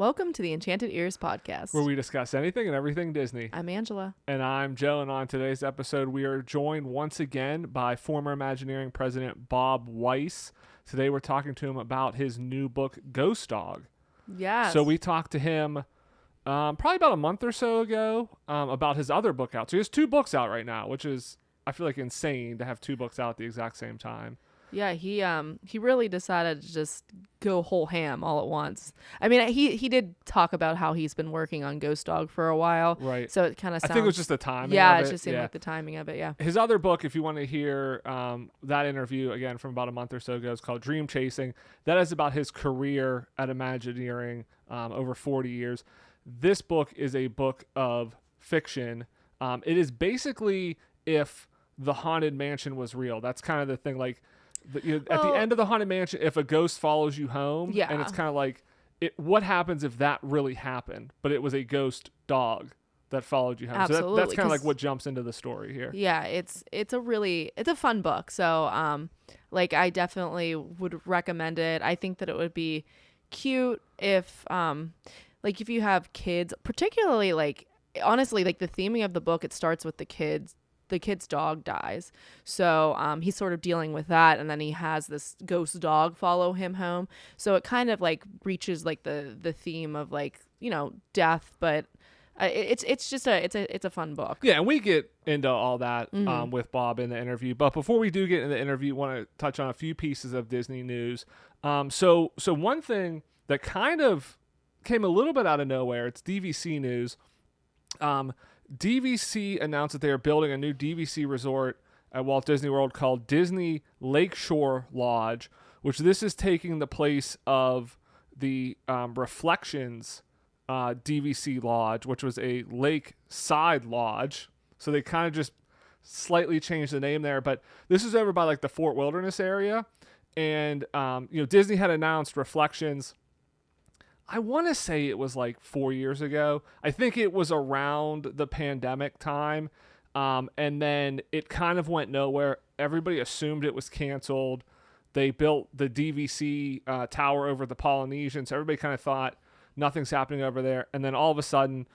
Welcome to the Enchanted Ears podcast, where we discuss anything and everything Disney. I'm Angela. And I'm Joe, and on today's episode, we are joined once again by former Imagineering president Bob Weis. Today, we're talking to him about his new book, Ghost Dog. Yes. So we talked to him probably about a month or so ago about his other book out. So he has 2 books out right now, which is, I feel like, insane to have 2 books out at the exact same time. Yeah, he really decided to just go whole ham all at once. I mean, he did talk about how he's been working on Ghost Dog for a while. Right. So it kind of sounds... I think it was just the timing Yeah, of it. it just seemed like the timing of it, yeah. His other book, if you want to hear that interview, again, from about a month or so ago, is called Dream Chasing. That is about his career at Imagineering over 40 years. This book is a book of fiction. It is basically if the Haunted Mansion was real. That's kind of the thing, like... at the end of the Haunted Mansion, if a ghost follows you home, and it's kind of like, what happens if that really happened, but it was a ghost dog that followed you home? Absolutely. So that's kind of like what jumps into the story here. Yeah, it's a fun book. So, I definitely would recommend it. I think that it would be cute if you have kids, particularly honestly, the theming of the book, it starts with the kid's dog dies. So he's sort of dealing with that, and then he has this ghost dog follow him home. So it kind of reaches the theme of death, but it's a fun book. Yeah, and we get into all that with Bob in the interview. But before we do get in the interview, I want to touch on a few pieces of Disney news. So one thing that kind of came a little bit out of nowhere, it's DVC news. DVC announced that they are building a new DVC resort at Walt Disney World called Disney Lakeshore Lodge, which this is taking the place of the Reflections DVC Lodge, which was a lakeside lodge. So they kind of just slightly changed the name there, but this is over by the Fort Wilderness area. And Disney had announced Reflections, I want to say it was 4 years ago. I think it was around the pandemic time. And then it kind of went nowhere. Everybody assumed it was canceled. They built the DVC tower over the Polynesian. So everybody kind of thought nothing's happening over there. And then all of a sudden,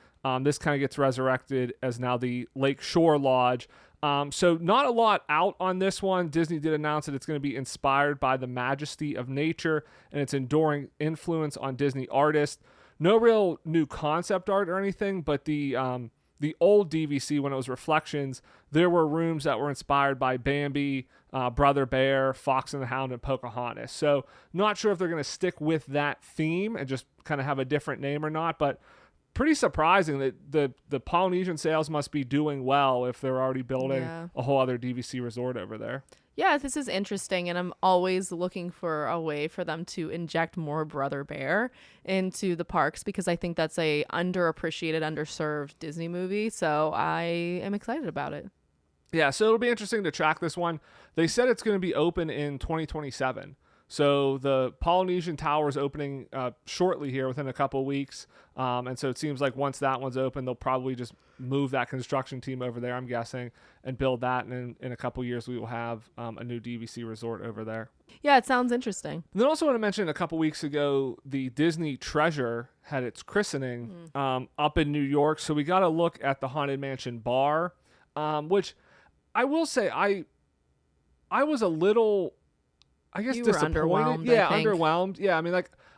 this kind of gets resurrected as now the Lakeshore Lodge. So not a lot out on this one. Disney did announce that it's going to be inspired by the majesty of nature and its enduring influence on Disney artists. No real new concept art or anything, but the old DVC, when it was Reflections, there were rooms that were inspired by Bambi, Brother Bear, Fox and the Hound, and Pocahontas. So not sure if they're going to stick with that theme and just kind of have a different name or not, but pretty surprising that the Polynesian sales must be doing well if they're already building a whole other DVC resort over there. Yeah, this is interesting, and I'm always looking for a way for them to inject more Brother Bear into the parks, because I think that's a underappreciated, underserved Disney movie, so I am excited about it. Yeah, so it'll be interesting to track this one. They said it's going to be open in 2027. So the Polynesian Tower is opening shortly here within a couple of weeks. And so it seems like once that one's open, they'll probably just move that construction team over there, I'm guessing, and build that. And in a couple of years, we will have a new DVC resort over there. Yeah, it sounds interesting. And then also want to mention a couple weeks ago, the Disney Treasure had its christening up in New York. So we got to look at the Haunted Mansion bar, which I will say I was a little... I guess disappointed. Underwhelmed, yeah, underwhelmed. Yeah, I mean,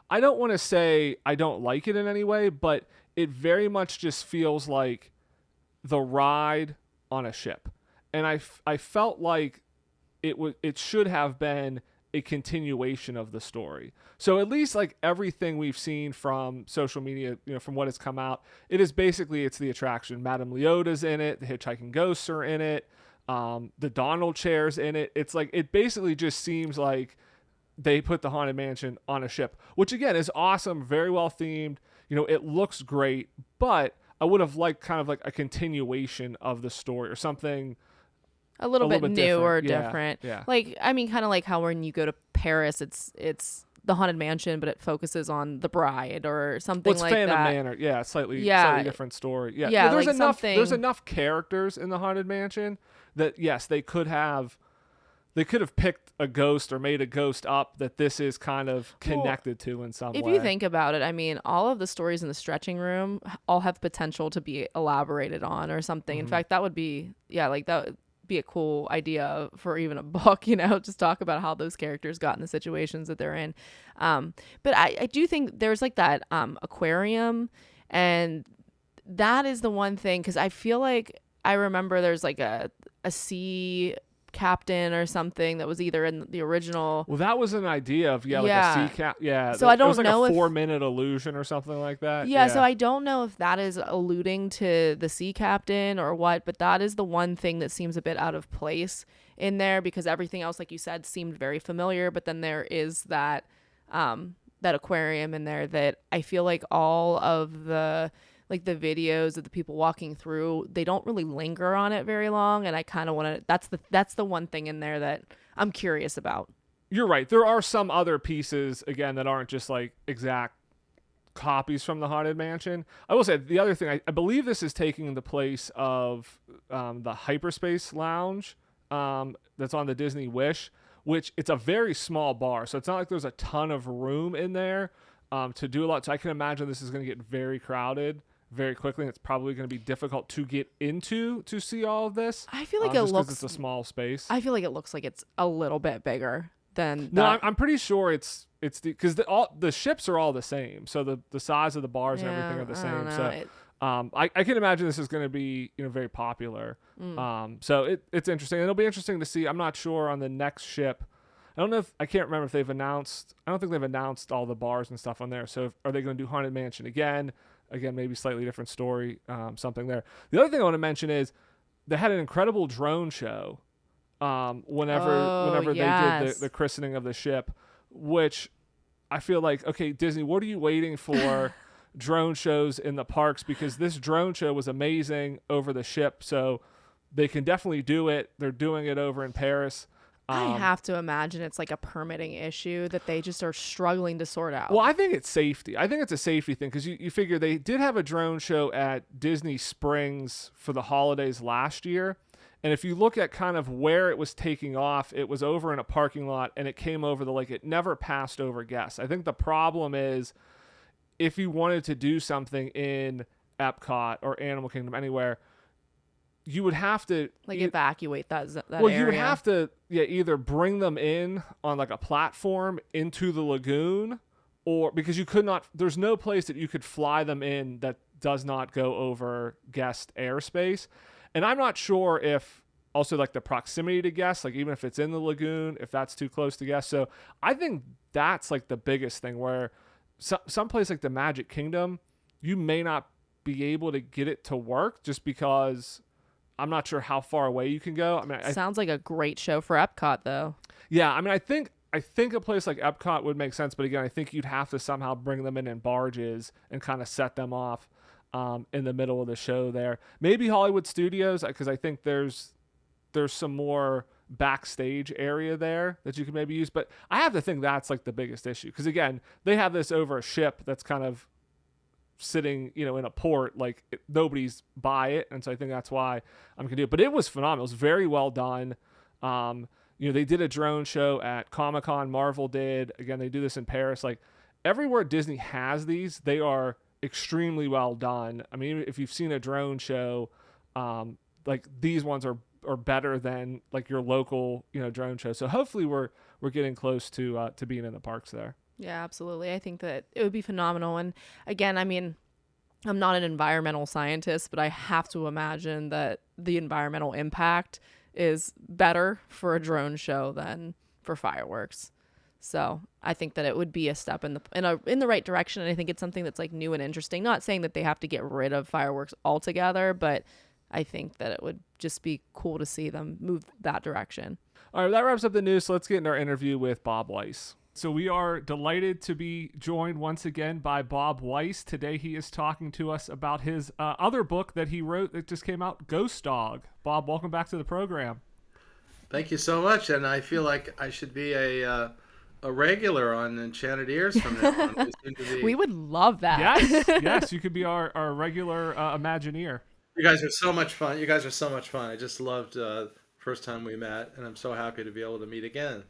I don't want to say I don't like it in any way, but it very much just feels like the ride on a ship. And I felt like it should have been a continuation of the story. So at least everything we've seen from social media, from what has come out, it's the attraction. Madame Leota's in it. The Hitchhiking Ghosts are in it. The Donald chair's in it. It's it basically just seems like they put the Haunted Mansion on a ship, which again is awesome, very well themed. It looks great, but I would have liked kind of a continuation of the story or something a little bit new or different. Yeah. Kind of like how when you go to Paris, it's the Haunted Mansion, but it focuses on the bride or something like that. Phantom Manor. Yeah, slightly different story. Yeah, there's enough characters in the Haunted Mansion that yes, they could have they could have picked a ghost or made a ghost up that this is kind of connected to in some way. If you think about it, I mean, all of the stories in the stretching room all have potential to be elaborated on or something. In fact, that would be, like that would be a cool idea for even a book, just talk about how those characters got in the situations that they're in. But I do think there's like that aquarium, and that is the one thing, because I feel like I remember there's like a sea captain or something that was either in the original. Well, that was an idea of like a sea cap. Yeah. So I don't it was like know a 4-minute illusion or something like that. Yeah. So I don't know if that is alluding to the sea captain or what, but that is the one thing that seems a bit out of place in there, because everything else, like you said, seemed very familiar. But then there is that aquarium in there that I feel like all of the videos of the people walking through, they don't really linger on it very long, and I kind of want to. That's the one thing in there that I'm curious about. You're right. There are some other pieces again that aren't just like exact copies from the Haunted Mansion. I will say the other thing. I believe this is taking the place of the Hyperspace Lounge that's on the Disney Wish, which it's a very small bar, so it's not like there's a ton of room in there to do a lot. So I can imagine this is going to get very crowded very quickly, and it's probably going to be difficult to get into to see all of this. I feel like it looks, it's a small space. I feel like it looks like it's a little bit bigger than no that. I'm pretty sure it's because the ships are all the same, so the size of the bars and everything are the same. So I can imagine this is going to be very popular. So it's interesting. It'll be interesting to see. I'm not sure on the next ship. I can't remember if they've announced. I don't think they've announced all the bars and stuff on there. So are they going to do Haunted Mansion again? Again, maybe slightly different story, something there. The other thing I want to mention is they had an incredible drone show whenever they did the christening of the ship, which I feel like, okay, Disney, what are you waiting for drone shows in the parks? Because this drone show was amazing over the ship, so they can definitely do it. They're doing it over in Paris. I have to imagine it's like a permitting issue that they just are struggling to sort out. Well, I think it's safety. I think it's a safety thing, because you figure they did have a drone show at Disney Springs for the holidays last year. And if you look at kind of where it was taking off, it was over in a parking lot, and it came over the lake. It never passed over guests. I think the problem is if you wanted to do something in Epcot or Animal Kingdom, anywhere, you would have to evacuate that well, area. You would have to either bring them in on like a platform into the lagoon, or because you could not, there's no place that you could fly them in that does not go over guest airspace. And I'm not sure if also like the proximity to guests, like even if it's in the lagoon, if that's too close to guests. So I think that's like the biggest thing, where some place like the Magic Kingdom, you may not be able to get it to work just because I'm not sure how far away you can go. I mean, sounds like a great show for Epcot, though. Yeah, I mean, I think a place like Epcot would make sense, but again, I think you'd have to somehow bring them in barges and kind of set them off in the middle of the show there. Maybe Hollywood Studios, because I think there's some more backstage area there that you could maybe use. But I have to think that's like the biggest issue, because again, they have this over a ship that's kind of sitting in a port, like nobody's by it, and so I think that's why I'm gonna do it. But it was phenomenal. It was very well done. They did a drone show at Comic-Con. Marvel did. Again, they do this in Paris. Like everywhere Disney has these, they are extremely well done. I mean, if you've seen a drone show, like these ones are better than like your local drone show. So hopefully we're getting close to being in the parks there. Yeah, absolutely. I think that it would be phenomenal. And again, I mean, I'm not an environmental scientist, but I have to imagine that the environmental impact is better for a drone show than for fireworks. So I think that it would be a step in the right direction. And I think it's something that's like new and interesting. Not saying that they have to get rid of fireworks altogether, but I think that it would just be cool to see them move that direction. All right, that wraps up the news. So let's get into our interview with Bob Weis. So we are delighted to be joined once again by Bob Weis. Today he is talking to us about his other book that he wrote that just came out, Ghost Dog. Bob, welcome back to the program. Thank you so much, and I feel like I should be a regular on Enchanted Ears from now on. We would love that. Yes, you could be our regular Imagineer. You guys are so much fun. I just loved first time we met, and I'm so happy to be able to meet again.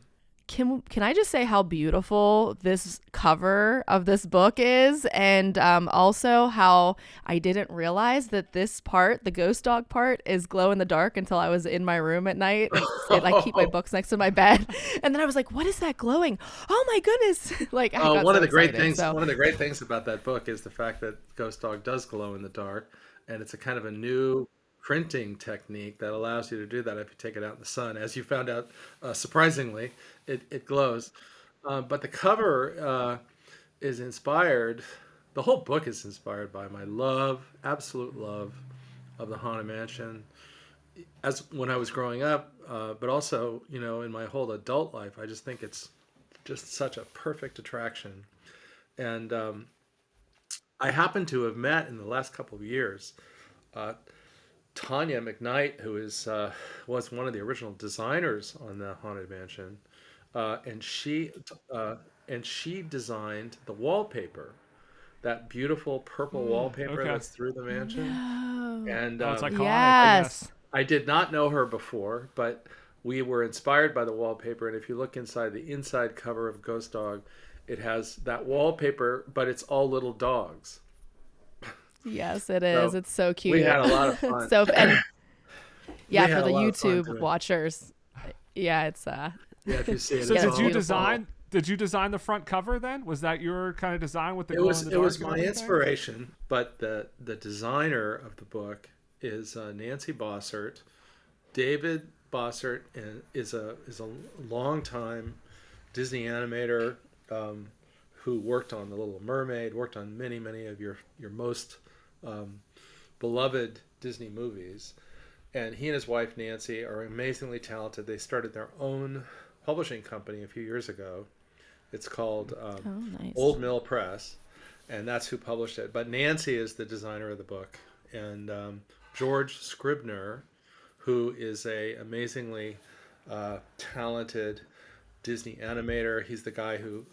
Can I just say how beautiful this cover of this book is, and also how I didn't realize that this part, the ghost dog part, is glow in the dark until I was in my room at night, and I keep my books next to my bed, and then I was like, "What is that glowing? Oh my goodness!" Like I got One so of the great excited. things, So one of the great things about that book is the fact that Ghost Dog does glow in the dark, and it's a kind of a new printing technique that allows you to do that if you take it out in the sun. As you found out, surprisingly, it glows. But the cover is inspired. The whole book is inspired by my love, absolute love, of the Haunted Mansion. As when I was growing up, but also in my whole adult life, I just think it's just such a perfect attraction. And I happen to have met in the last couple of years uh, Tanya McKnight, who was one of the original designers on the Haunted Mansion, and uh, she designed the wallpaper, that beautiful purple wallpaper Okay. that's through the mansion. no, And Oh, it's iconic, I yes, guess. I did not know her before, but we were inspired by the wallpaper. And if you look inside the inside cover of Ghost Dog, it has that wallpaper, but it's all little dogs. yes, it is. So It's so we had cute. a lot of fun. So and We yeah, for had a the lot of fun YouTube doing it. watchers, yeah, it's Yeah, if you see it, So it's yeah, did it's you all. beautiful. design the front cover then? Was that your kind of design with the It glow was in the it dark was and my everything? inspiration, but the designer of the book is Nancy Bossert. David Bossert is a long time Disney animator, um, who worked on The Little Mermaid, worked on many of your most um, beloved Disney movies. And he and his wife Nancy are amazingly talented. They started their own publishing company a few years ago. It's called Oh, nice. Old Mill Press, and that's who published it. But Nancy is the designer of the book, and George Scribner, who is a amazingly talented Disney animator. He's the guy who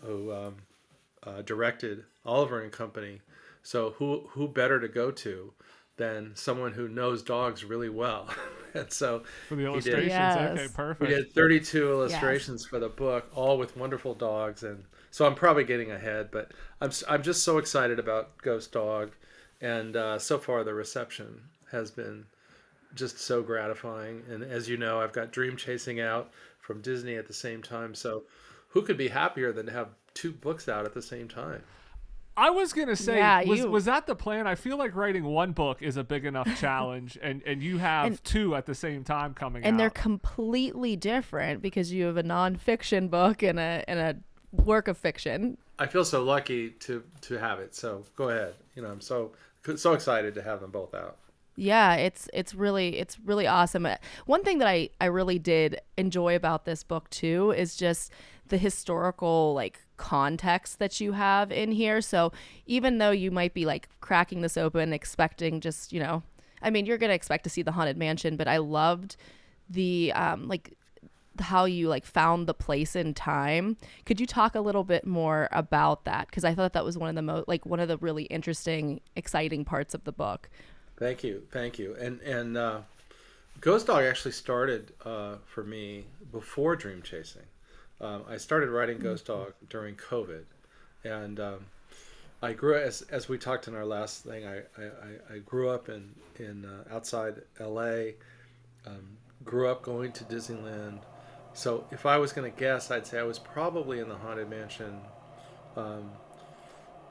directed Oliver and Company. So who better to go to than someone who knows dogs really well? And so For the he did illustrations. Okay, Yes. we perfect. did 32 Yes. illustrations for the book, all with wonderful dogs, and so I'm probably getting ahead, but I'm just so excited about Ghost Dog, and so far the reception has been just so gratifying. And as you know, I've got Dream Chasing out from Disney at the same time, so who could be happier than to have two books out at the same time? I was gonna say, Yeah, was you was that the plan? I feel like writing one book is a big enough challenge, and you have and two at the same time coming and they're out. completely different because you have a nonfiction book and a work of fiction. I feel so lucky to have it. So go ahead. I'm so excited to have them both out. Yeah, it's really awesome. One thing that I really did enjoy about this book too is just the historical like context that you have in here. So even though you might be like cracking this open expecting just, I mean, you're going to expect to see the Haunted Mansion, but I loved the like how you like found the place in time. Could you talk a little bit more about that? Because I thought that was one of the one of the really interesting, exciting parts of the book. Thank you. And Ghost Dog actually started for me before Dream Chasing. I started writing Ghost Dog during COVID, and I grew as we talked in our last thing. I grew up in outside L.A. Grew up going to Disneyland. So if I was going to guess, I'd say I was probably in the Haunted Mansion um,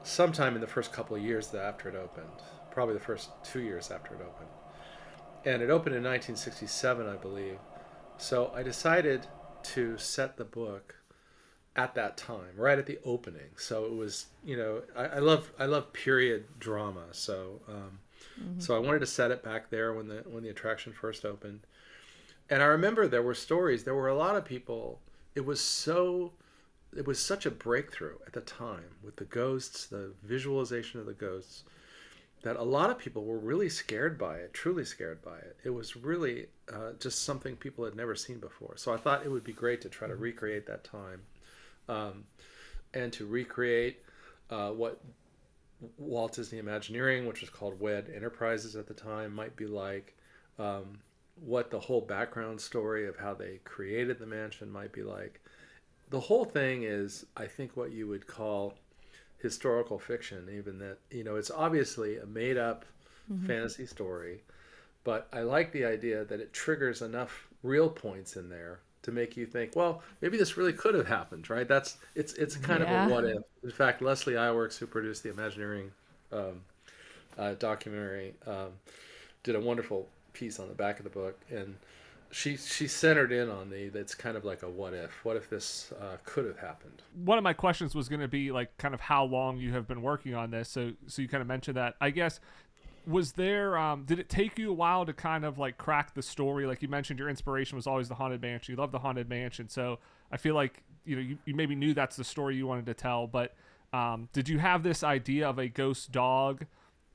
sometime in the first couple of years after it opened. Probably the first 2 years after it opened. And it opened in 1967, I believe. So I decided to set the book at that time, right at the opening. So it was, I love period drama. So so I wanted to set it back there when the attraction first opened. And I remember there were stories. There were a lot of people. It was such a breakthrough at the time with the ghosts, the visualization of the ghosts, that a lot of people were really scared by it, truly scared by it. It was really just something people had never seen before. So I thought it would be great to try to recreate that time, and to recreate what Walt Disney Imagineering, which was called WED Enterprises at the time, might be like. what the whole background story of how they created the mansion might be like. The whole thing is, I think, what you would call historical fiction, even that, it's obviously a made up fantasy story, but I like the idea that it triggers enough real points in there to make you think, well, maybe this really could have happened, right? It's kind of a what if. In fact, Leslie Iwerks, who produced the Imagineering documentary, did a wonderful piece on the back of the book, and she centered in on that's kind of like a what if this could have happened. One of my questions was going to be like kind of how long you have been working on this. So you kind of mentioned that. I guess, was there did it take you a while to kind of like crack the story? Like you mentioned, your inspiration was always the Haunted Mansion. You love the Haunted Mansion, so I feel like you maybe knew that's the story you wanted to tell. But did you have this idea of a ghost dog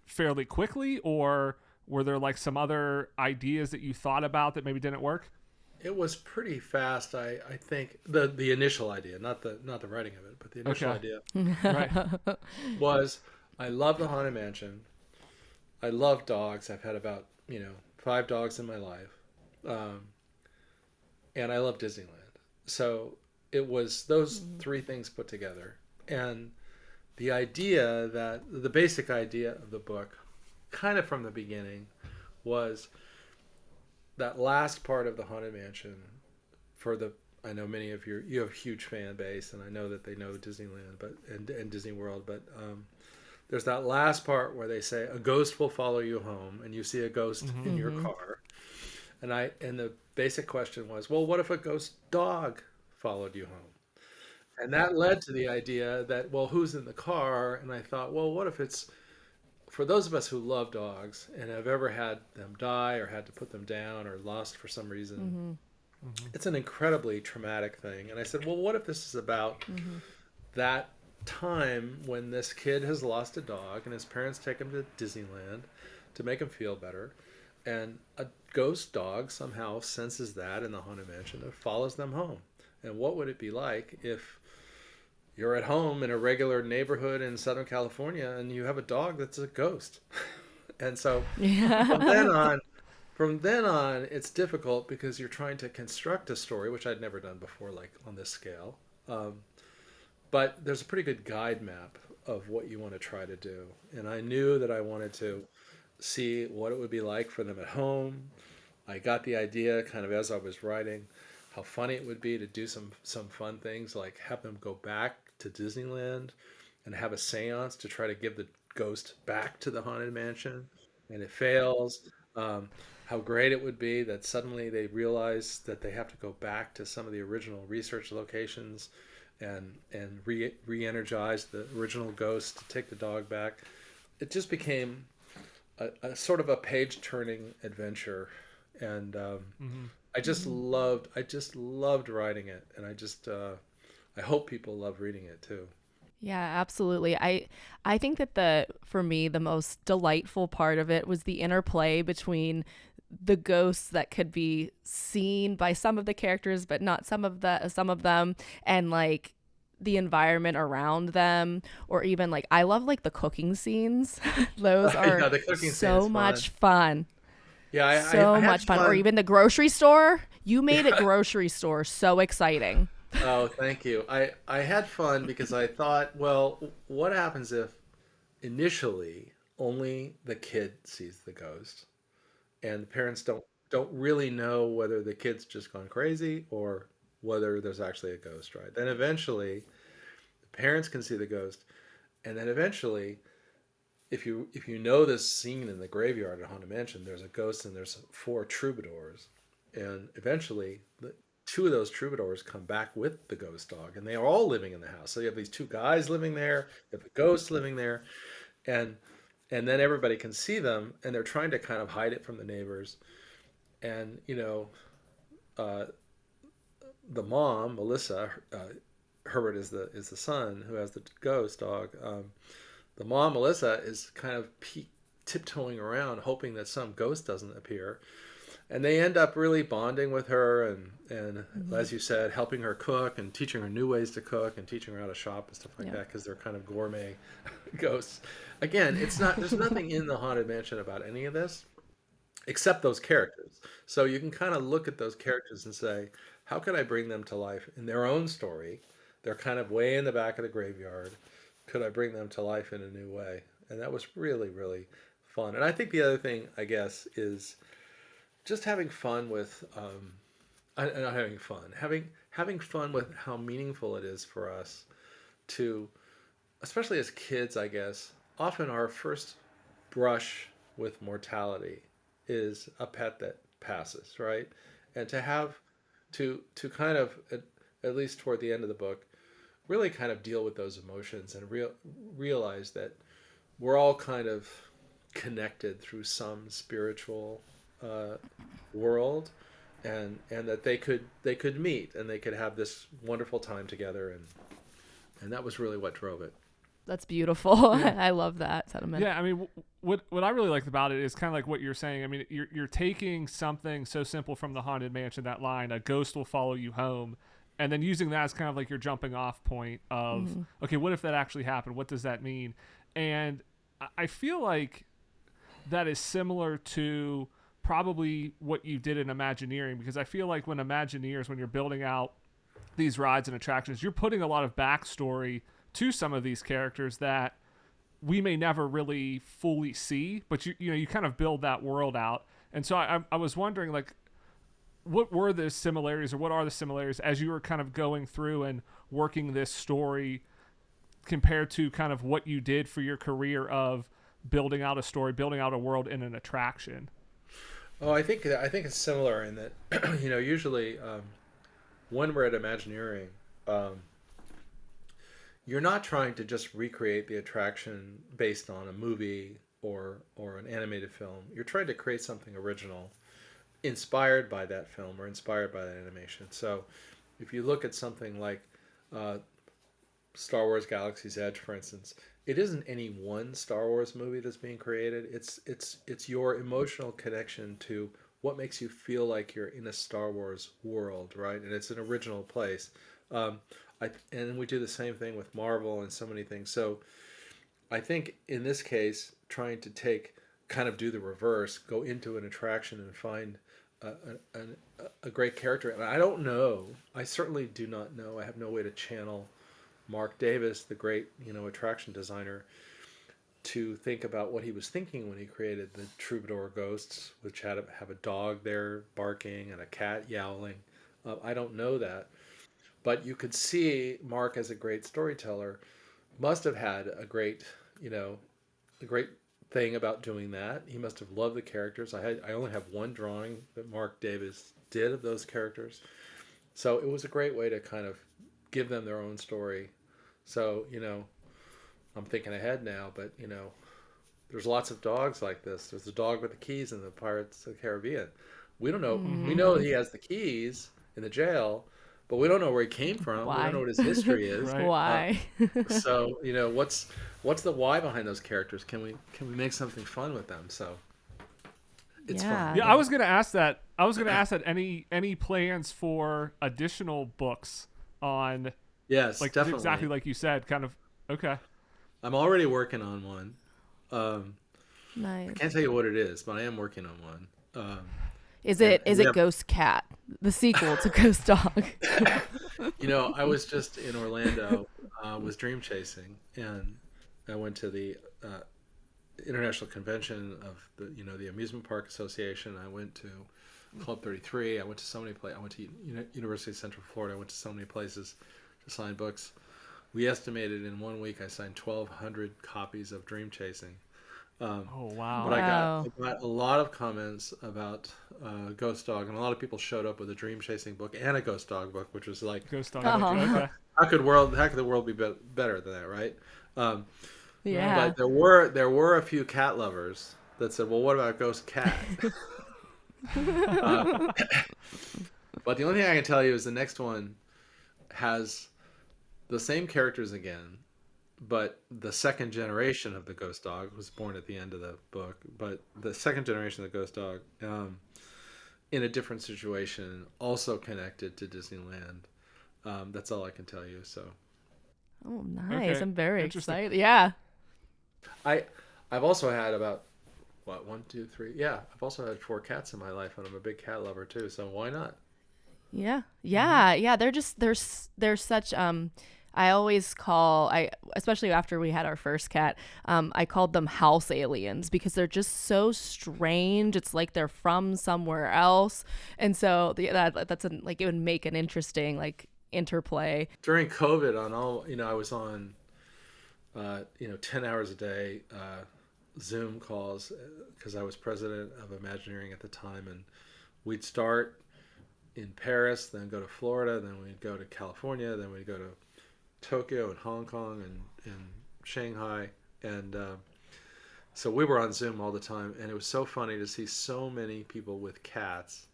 fairly quickly, or were there like some other ideas that you thought about that maybe didn't work? It was pretty fast. I think the initial idea, not the writing of it, but the initial idea Right. was, I love the Haunted Mansion. I love dogs. I've had about 5 dogs in my life, and I love Disneyland. So it was those 3 things put together, and the basic idea of the book, kind of from the beginning, was that last part of the Haunted Mansion. I know many of you have a huge fan base, and I know that they know Disneyland, and Disney World, but there's that last part where they say a ghost will follow you home, and you see a ghost in your car, and the basic question was, well, what if a ghost dog followed you home? And that led to the idea that, well, who's in the car? And I thought, well, what if it's, for those of us who love dogs and have ever had them die or had to put them down or lost for some reason, it's an incredibly traumatic thing. And I said, well, what if this is about that time when this kid has lost a dog and his parents take him to Disneyland to make him feel better, and a ghost dog somehow senses that in the Haunted Mansion and follows them home? And what would it be like if you're at home in a regular neighborhood in Southern California and you have a dog that's a ghost? And so from then on, it's difficult because you're trying to construct a story, which I'd never done before, like on this scale. But there's a pretty good guide map of what you want to try to do. And I knew that I wanted to see what it would be like for them at home. I got the idea kind of as I was writing, how funny it would be to do some fun things, like have them go back to Disneyland and have a seance to try to give the ghost back to the Haunted Mansion, and it fails. How great it would be that suddenly they realize that they have to go back to some of the original research locations and re-energize the original ghost to take the dog back. It just became a sort of a page-turning adventure, and I just loved writing it, and I hope people love reading it too. Yeah, absolutely. I think that for me, the most delightful part of it was the interplay between the ghosts that could be seen by some of the characters, but not some of them, and like the environment around them, or even like, I love like the cooking scenes. Those are the cooking so much fun. Yeah, I much fun. Or even the grocery store. You made it grocery store so exciting. Oh, thank you. I had fun because I thought, well, what happens if initially only the kid sees the ghost, and the parents don't really know whether the kid's just gone crazy or whether there's actually a ghost, right? Then eventually the parents can see the ghost, and then eventually, if you know this scene in the graveyard at Haunted Mansion, there's a ghost and there's 4 troubadours, and eventually 2 of those troubadours come back with the ghost dog, and they are all living in the house. So you have these 2 guys living there, you have the ghost living there, and then everybody can see them, and they're trying to kind of hide it from the neighbors. And the mom, Melissa, Herbert is the son who has the ghost dog. The mom, Melissa, is kind of tiptoeing around, hoping that some ghost doesn't appear. And they end up really bonding with her and as you said, helping her cook and teaching her new ways to cook and teaching her how to shop and stuff like that, because they're kind of gourmet ghosts. Again, there's nothing in the Haunted Mansion about any of this. except those characters. So you can kind of look at those characters and say, how can I bring them to life in their own story? They're kind of way in the back of the graveyard. Could I bring them to life in a new way? And that was really, really fun. And I think the other thing, I guess, is just having fun with, not having fun, having fun with how meaningful it is for us to, especially as kids, I guess, often our first brush with mortality is a pet that passes, right? And to have to kind of at least toward the end of the book, really kind of deal with those emotions and realize that we're all kind of connected through some spiritual uh, world, and that they could meet and they could have this wonderful time together, and that was really what drove it. That's beautiful. Yeah. I love that sentiment. Yeah, I mean, what I really liked about it is kind of like what you're saying. I mean, you're taking something so simple from the Haunted Mansion, that line, "A ghost will follow you home," and then using that as kind of like your jumping off point of, okay, what if that actually happened? What does that mean? And I feel like that is similar to probably what you did in Imagineering, because I feel like when Imagineers, when you're building out these rides and attractions, you're putting a lot of backstory to some of these characters that we may never really fully see, but you kind of build that world out. And so I was wondering, like, what were the similarities, or what are the similarities as you were kind of going through and working this story compared to kind of what you did for your career of building out a story, building out a world in an attraction? Oh, I think it's similar in that usually when we're at Imagineering, um, you're not trying to just recreate the attraction based on a movie or an animated film. You're trying to create something original, inspired by that film or inspired by that animation. So, if you look at something like uh, Star Wars Galaxy's Edge, for instance, it isn't any one Star Wars movie that's being created. It's your emotional connection to what makes you feel like you're in a Star Wars world, right? And it's an original place. Um, and we do the same thing with Marvel and so many things. So I think in this case, trying to kind of do the reverse, go into an attraction and find a, a great character. And I don't know. I certainly do not know. I have no way to channel Mark Davis, the great, attraction designer, to think about what he was thinking when he created the Troubadour Ghosts, which have a dog there barking and a cat yowling. I don't know that, but you could see Mark as a great storyteller must have had a great thing about doing that. He must have loved the characters. I only have one drawing that Mark Davis did of those characters, so it was a great way to kind of give them their own story. So, I'm thinking ahead now, but there's lots of dogs like this. There's a dog with the keys in the Pirates of the Caribbean. We don't know. We know he has the keys in the jail, but we don't know where he came from. We don't know Why? what his history is. Right. Why? So, what's the why behind those characters? Can we make something fun with them? So it's Yeah. fun. Yeah, I was gonna ask that. Any plans for additional books on, Yes, like, definitely. exactly like you said, kind of? Okay. I'm already working on one. Um, Nice. I can't tell you what it is, but I am working on one. Is and it we have- Ghost Cat, the sequel to Ghost Dog? I was just in Orlando, was dream chasing, and I went to the international convention of the Amusement Park Association. I went to Club 33. I went to so many places. I went to University of Central Florida. I went to so many places to sign books. We estimated in 1 week I signed 1,200 copies of Dream Chasing. Oh wow. But Wow. I got a lot of comments about Ghost Dog, and a lot of people showed up with a Dream Chasing book and a Ghost Dog book, which was like, Ghost Dog. Oh. Okay. how could the world be better than that, right? Um, Yeah. but there were a few cat lovers that said, "Well, what about Ghost Cat?" uh, but the only thing I can tell you is the next one has the same characters again, but the second generation of the Ghost Dog was born at the end of the book. But the second generation of the Ghost Dog, in a different situation, also connected to Disneyland. That's all I can tell you. So Oh, nice. Okay, I'm very interesting. excited. Yeah. I've also had about what, one, two, three. Yeah, I've also had 4 cats in my life, and I'm a big cat lover too. So why not? Yeah. Yeah. Yeah. They're such, I always especially after we had our first cat, I called them house aliens because they're just so strange. It's like they're from somewhere else. And so like, it would make an interesting, like, interplay. During COVID, I was on, 10 hours a day, Zoom calls because I was president of Imagineering at the time, and we'd start in Paris, then go to Florida, then we'd go to California, then we'd go to Tokyo and Hong Kong and Shanghai, and so we were on Zoom all the time, and it was so funny to see so many people with cats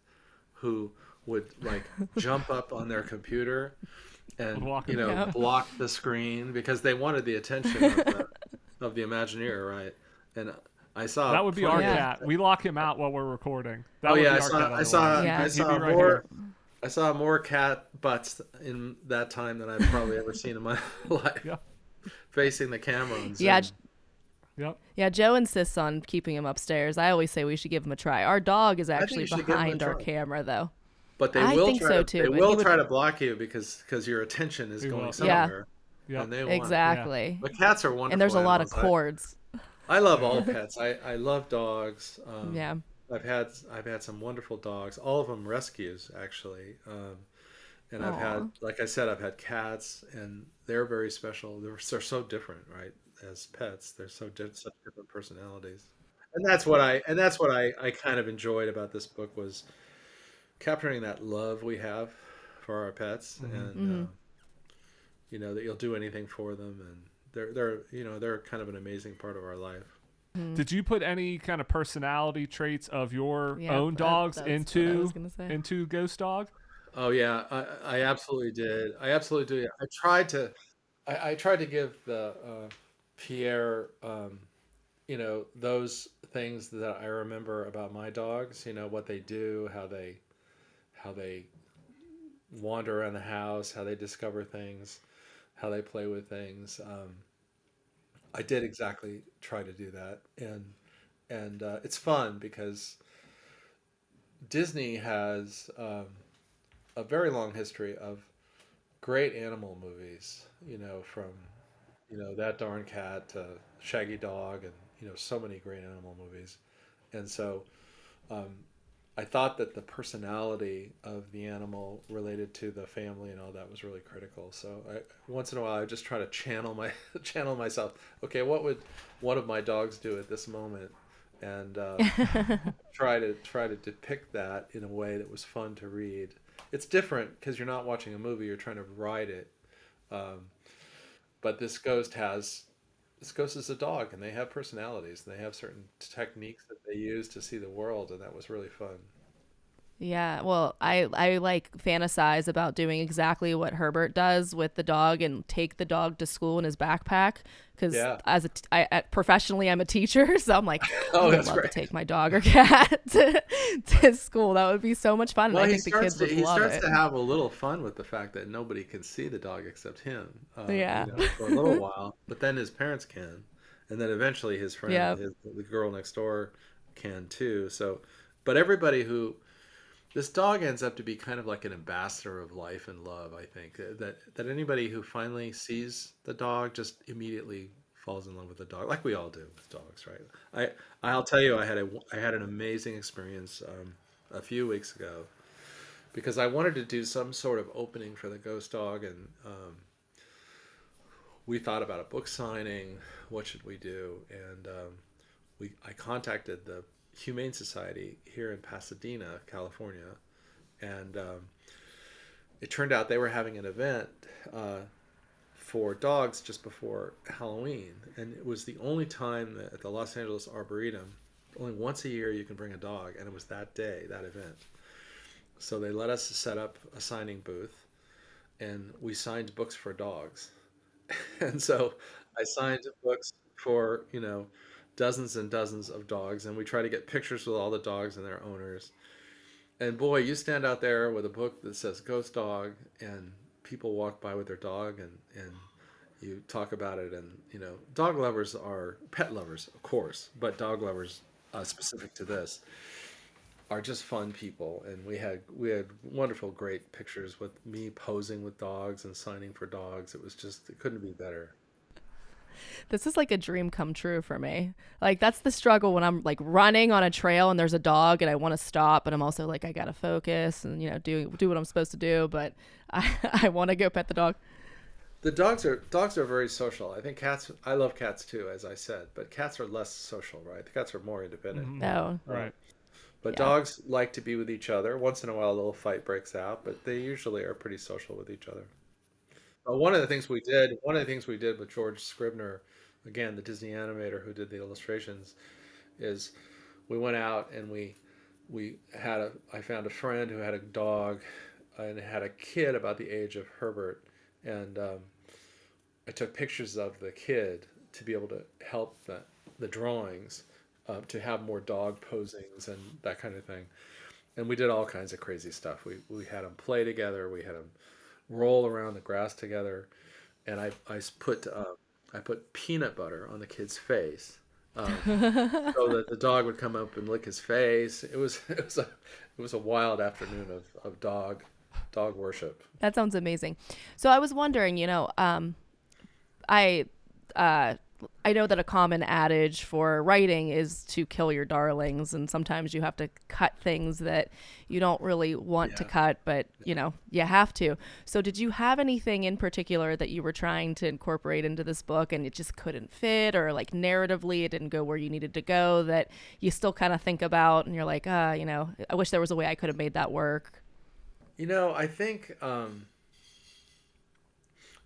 who would like jump up on their computer and block the screen because they wanted the attention of the Imagineer, right? And I saw that would be our cat. We lock him out while we're recording. That I saw more cat butts in that time than I've probably ever seen in my life. Yeah. Facing the camera. And yeah. Yep. Yeah, Joe insists on keeping him upstairs. I always say we should give him a try. Our dog is actually behind our camera, though. But they will try to block you because your attention is going somewhere. Yeah. And they exactly. Yeah. But cats are wonderful. And there's a lot of cords. I love all pets. I love dogs. Yeah. I've had some wonderful dogs. All of them rescues, actually. And I've had, like I said, I've had cats, and they're very special. They're so different, right? As pets, they're such different personalities. And that's what I kind of enjoyed about this book was capturing that love we have for our pets, and that you'll do anything for them, and they're kind of an amazing part of our life. Did you put any kind of personality traits of your own dogs into Ghost Dog? Oh yeah, I absolutely did. I absolutely do. I tried to give the Pierre, those things that I remember about my dogs. What they do, how they wander around the house, how they discover things, how they play with things. I did exactly try to do that, and it's fun because Disney has a very long history of great animal movies. From That Darn Cat to Shaggy Dog, and so many great animal movies, and so I thought that the personality of the animal related to the family and all that was really critical. So once in a while, I just try to channel myself. Okay, what would one of my dogs do at this moment? And try to depict that in a way that was fun to read. It's different because you're not watching a movie; you're trying to write it. But this ghost is a dog, and they have personalities, and they have certain techniques that they use to see the world, and that was really fun. Yeah, well, I like fantasize about doing exactly what Herbert does with the dog and take the dog to school in his backpack because professionally I'm a teacher, so I'm like, I would love to take my dog or cat to school. That would be so much fun. Well, and I think the kids would love it. He starts to have a little fun with the fact that nobody can see the dog except him. For a little while, but then his parents can, and then eventually his friend, the girl next door, can too. So, but this dog ends up to be kind of like an ambassador of life and love. I think that anybody who finally sees the dog just immediately falls in love with the dog, like we all do with dogs, right? I'll tell you, I had an amazing experience a few weeks ago because I wanted to do some sort of opening for the Ghost Dog, and we thought about a book signing. What should we do? And I contacted the Humane Society here in Pasadena, California, and it turned out they were having an event for dogs just before Halloween, and it was the only time that at the Los Angeles Arboretum, only once a year you can bring a dog, and it was that day, that event. So they let us set up a signing booth, and we signed books for dogs. And so I signed books for dozens and dozens of dogs, and we try to get pictures with all the dogs and their owners. And boy, you stand out there with a book that says Ghost Dog, and people walk by with their dog, and you talk about it, and dog lovers are pet lovers, of course, but dog lovers specific to this, are just fun people, and we had wonderful, great pictures with me posing with dogs and signing for dogs. It was just it couldn't be better. This is like a dream come true for me. Like that's the struggle when I'm like running on a trail and there's a dog and I want to stop, but I'm also like I gotta focus and do what I'm supposed to do, but I want to go pet the dog. The dogs are very social. I think cats. I love cats too, as I said, but cats are less social, right? The cats are more independent. No, Right. But yeah, dogs like to be with each other. Once in a while, a little fight breaks out, but they usually are pretty social with each other. One of the things we did with George Scribner, again, the Disney animator who did the illustrations, is we went out and I found a friend who had a dog and had a kid about the age of Herbert, and I took pictures of the kid to be able to help the drawings, to have more dog posings and that kind of thing. And we did all kinds of crazy stuff. We had them play together. We had them roll around the grass together, and I put peanut butter on the kid's face, so that the dog would come up and lick his face. It was a wild afternoon of dog worship. that sounds amazing. So I was wondering, I uh, I know that a common adage for writing is to kill your darlings, and sometimes you have to cut things that you don't really want to Yeah. cut, but you have to. So did you have anything in particular that you were trying to incorporate into this book and it just couldn't fit, or like narratively it didn't go where you needed to go, that you still kind of think about and you're like, I wish there was a way I could have made that work? I think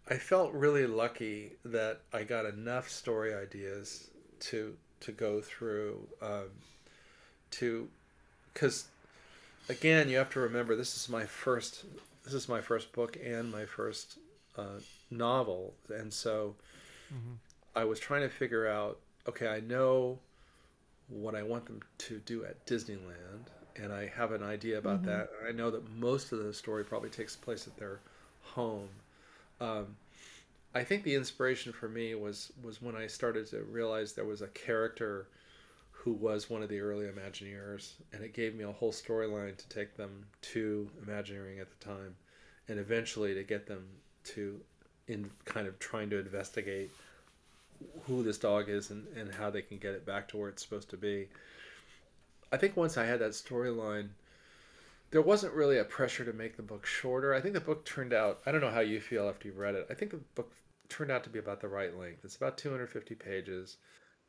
I felt really lucky that I got enough story ideas to go through, to because again, you have to remember this is my first book and my first novel, and so Hmm. I was trying to figure out, okay, I know what I want them to do at Disneyland, and I have an idea about Mm-hmm. that. I know that most of the story probably takes place at their home. Um, I think the inspiration for me was when I started to realize there was a character who was one of the early Imagineers, and it gave me a whole storyline to take them to Imagineering at the time, and eventually to get them to in kind of trying to investigate who this dog is, and how they can get it back to where it's supposed to be. I think once I had that storyline, there wasn't really a pressure to make the book shorter. I think the book turned out, I don't know how you feel after you've read it. I think the book turned out to be about the right length. It's about 250 pages.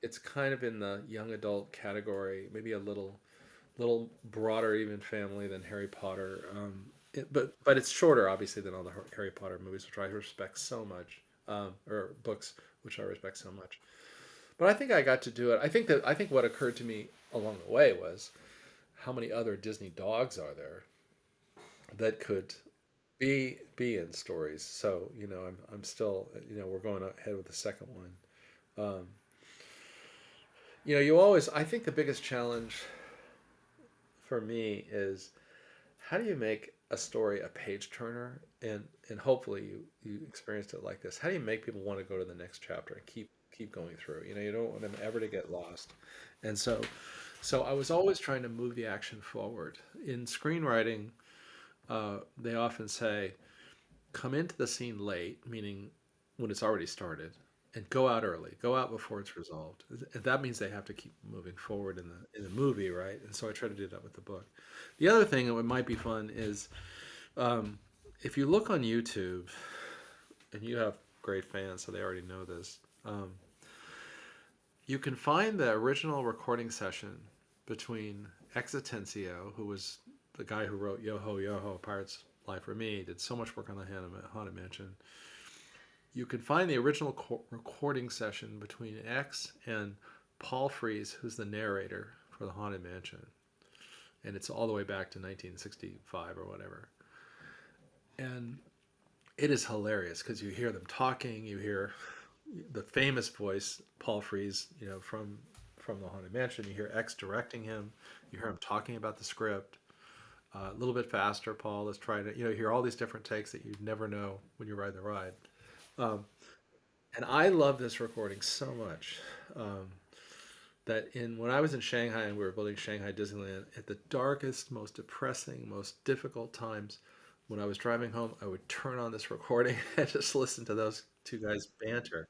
It's kind of in the young adult category, maybe a little broader even family than Harry Potter. But it's shorter, obviously, than all the Harry Potter movies, which I respect so much, or books, which I respect so much. But I think I got to do it. I think what occurred to me along the way was how many other Disney dogs are there that could be in stories. So I'm still, we're going ahead with the second one. You always, I think the biggest challenge for me is, how do you make a story a page turner, and hopefully you experienced it like this. How do you make people want to go to the next chapter and keep going through? You don't want them ever to get lost. And so I was always trying to move the action forward. In screenwriting, they often say, come into the scene late, meaning when it's already started, and go out early. Go out before it's resolved. And that means they have to keep moving forward in the movie, right? And so I try to do that with the book. The other thing that might be fun is, if you look on YouTube, and you have great fans, so they already know this. You can find the original recording session between Exitencio, who was the guy who wrote Yo Ho Yo Ho, Pirate's Life for Me, did so much work on the Haunted Mansion. You can find the original recording session between X and Paul Frees, who's the narrator for the Haunted Mansion. And it's all the way back to 1965 or whatever. And it is hilarious because you hear them talking, you hear the famous voice, Paul Frees, from the Haunted Mansion. You hear X directing him. You hear him talking about the script. A little bit faster, Paul. Let's try to, you hear all these different takes that you'd never know when you ride the ride. Um, and I love this recording so much. that when I was in Shanghai and we were building Shanghai Disneyland, at the darkest, most depressing, most difficult times, when I was driving home, I would turn on this recording and just listen to those two guys banter.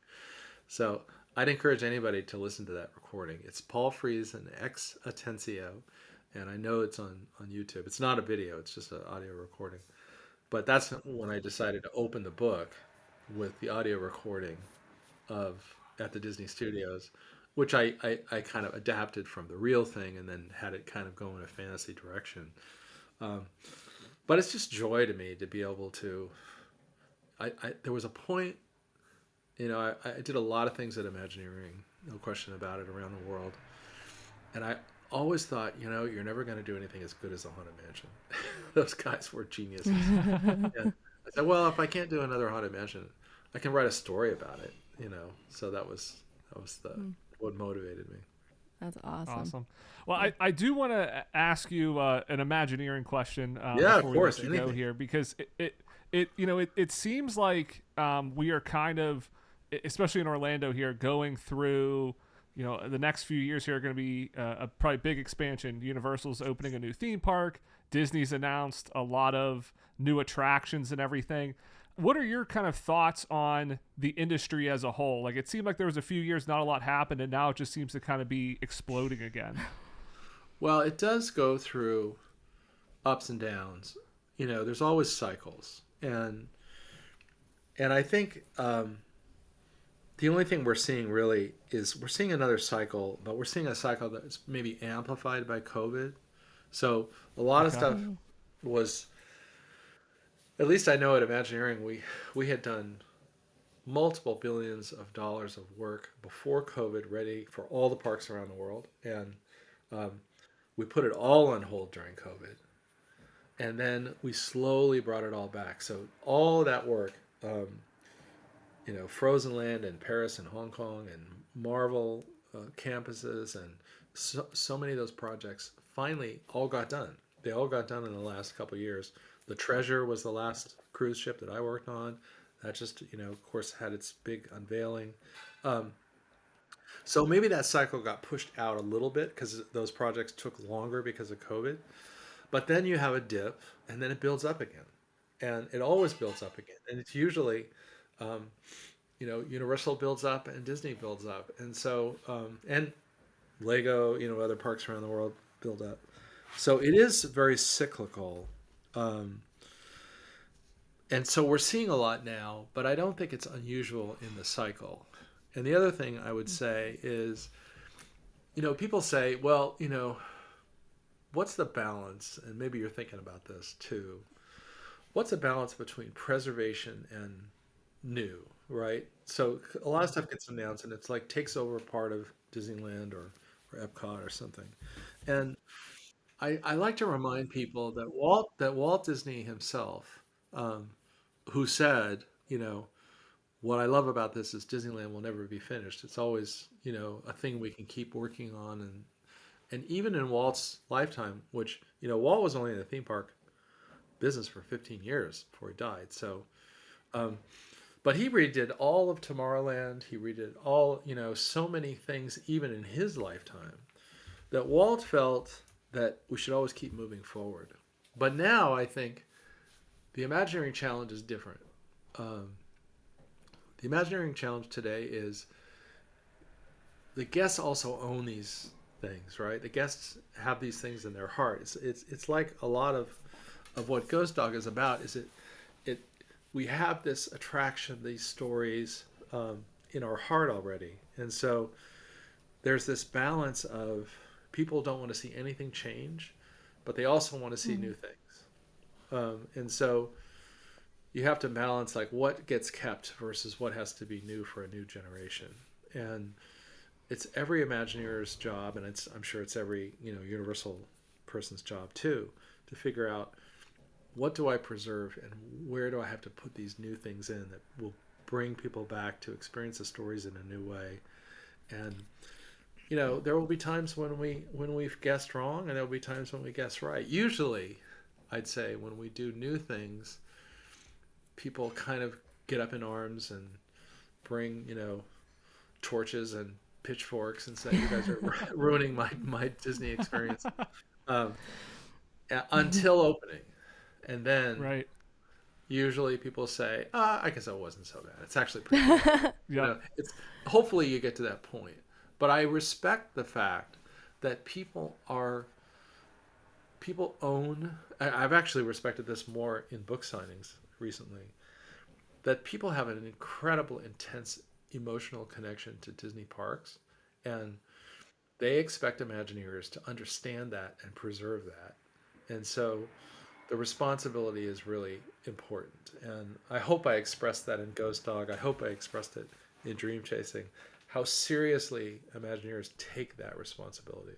So I'd encourage anybody to listen to that recording. It's Paul Frees and Ex Atencio, and I know it's on YouTube. It's not a video; it's just an audio recording. But that's when I decided to open the book with the audio recording of at the Disney Studios, which I kind of adapted from the real thing and then had it kind of go in a fantasy direction. Um, but it's just joy to me to be able to. There was a point, I did a lot of things at Imagineering, no question about it, around the world, and I always thought, you're never going to do anything as good as the Haunted Mansion. Those guys were geniuses. And I said, well, if I can't do another Haunted Mansion, I can write a story about it. So that was what motivated me. That's awesome. Awesome. Well, I do want to ask you an Imagineering question Yeah, before of course, we let you go anything. here, because it seems like we are kind of, especially in Orlando here, going through, the next few years here are going to be a probably big expansion. Universal's opening a new theme park. Disney's announced a lot of new attractions and everything. What are your kind of thoughts on the industry as a whole? Like, it seemed like there was a few years not a lot happened, and now it just seems to kind of be exploding again. Well, it does go through ups and downs. There's always cycles, and I think the only thing we're seeing really is we're seeing another cycle, but we're seeing a cycle that's maybe amplified by COVID. So a lot of stuff was, at least I know at Imagineering, we had done multiple billions of dollars of work before COVID, ready for all the parks around the world, and we put it all on hold during COVID, and then we slowly brought it all back. So all of that work, Frozen Land in Paris and Hong Kong, and Marvel campuses, and so many of those projects finally all got done. They all got done in the last couple of years. The Treasure was the last cruise ship that I worked on. That just, of course, had its big unveiling. So maybe that cycle got pushed out a little bit because those projects took longer because of COVID. But then you have a dip, and then it builds up again. And it always builds up again. And it's usually, Universal builds up and Disney builds up. And so, and Lego, other parks around the world build up. So it is very cyclical. And so we're seeing a lot now, but I don't think it's unusual in the cycle. And the other thing I would say is, people say, well, what's the balance? And maybe you're thinking about this too. What's the balance between preservation and new, right? So a lot of stuff gets announced and it's like takes over part of Disneyland or Epcot or something. And I like to remind people that Walt Disney himself, who said, what I love about this is Disneyland will never be finished. It's always, a thing we can keep working on. And even in Walt's lifetime, which, Walt was only in the theme park business for 15 years before he died. So, but he redid all of Tomorrowland. He redid all, so many things, even in his lifetime, that Walt felt that we should always keep moving forward. But now I think the Imagineering challenge is different. The Imagineering challenge today is the guests also own these things, right? The guests have these things in their heart. It's like a lot of what Ghost Dog is about. Is we have this attraction, these stories in our heart already, and so there's this balance of people don't want to see anything change, but they also want to see new things, and so you have to balance like what gets kept versus what has to be new for a new generation. And it's every Imagineer's job, and I'm sure it's every Universal person's job too, to figure out what do I preserve and where do I have to put these new things in that will bring people back to experience the stories in a new way. And there will be times when we've guessed wrong, and there will be times when we guess right. Usually, I'd say when we do new things, people kind of get up in arms and bring torches and pitchforks and say, you guys are ruining my Disney experience. Um, until opening. And then Right. usually people say, I guess that wasn't so bad. It's actually pretty good. Yep. It's hopefully you get to that point. But I respect the fact that people own. I've actually respected this more in book signings recently. That people have an incredible, intense emotional connection to Disney parks, and they expect Imagineers to understand that and preserve that. And so the responsibility is really important. And I hope I expressed that in Ghost Dog. I hope I expressed it in Dream Chasing, how seriously Imagineers take that responsibility.